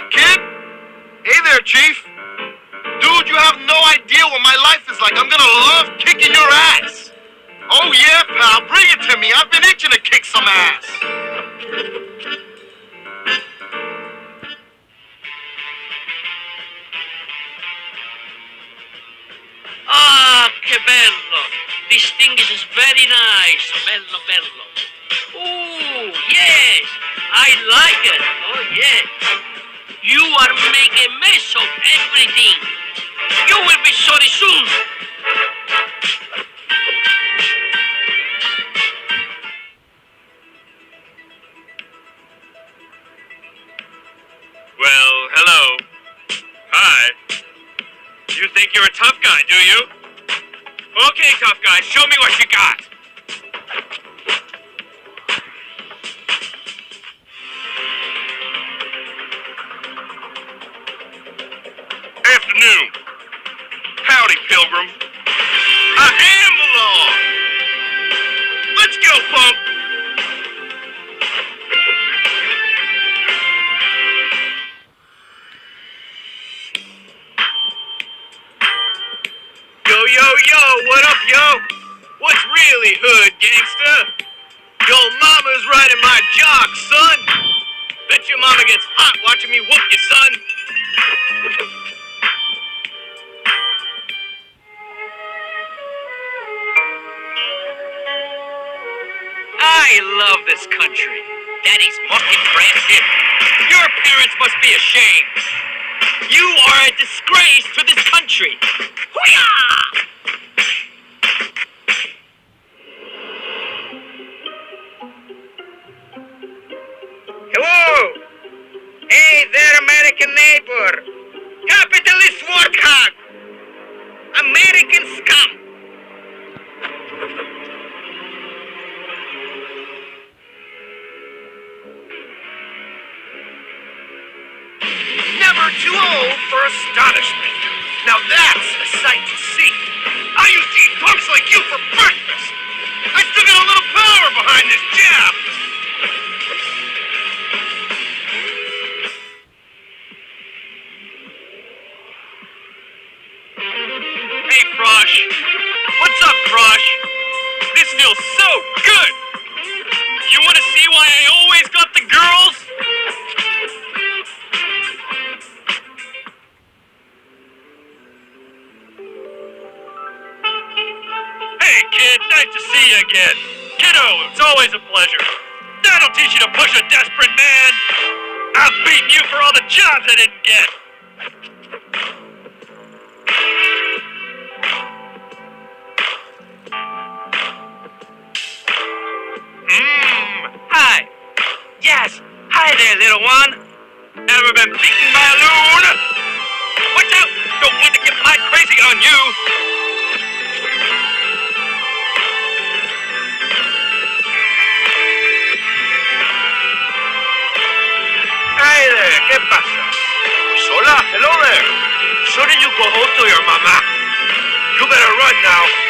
up, kid? Hey there, Chief. Dude, you have no idea what my life is like. I'm gonna love kicking your ass. Oh yeah, pal, bring it to me. I've been itching to kick some ass. Ah, che bello. This thing is very nice. Bello, bello. Ooh, yes. I like it. Oh, yes. You are making a mess of everything. You will be sorry soon. Well, hello. Hi. You think you're a tough guy, do you? Okay, tough guy, show me what you got. Afternoon. Howdy, Pilgrim. I am the law. Let's go, punk. Yo, what up, yo? What's really hood, gangsta? Yo mama's riding my jock, son. Bet your mama gets hot watching me whoop you, son. I love this country. Daddy's most impressive. Your parents must be ashamed. You are a disgrace to this country. Hoo-yah! Hello! Hey there, American neighbor! Capitalist warthog! American scum! Never too old for astonishment. Now that's a sight to see. I used to eat punks like you for breakfast. I still got a little power behind this jab. Hey, Frosh. What's up, Frosh? This feels so good. You want to see why I always got the girls? Hey, kid, nice to see you again. Kiddo, it's always a pleasure. That'll teach you to push a desperate man. I've beaten you for all the jobs I didn't get. Hi. Yes. Hi there, little one. Ever been beaten by a loon? Watch out! Don't want to get my crazy on you. Hey there, ¿qué pasa? Hola, hello there. So did you go home to your mama? You better run now.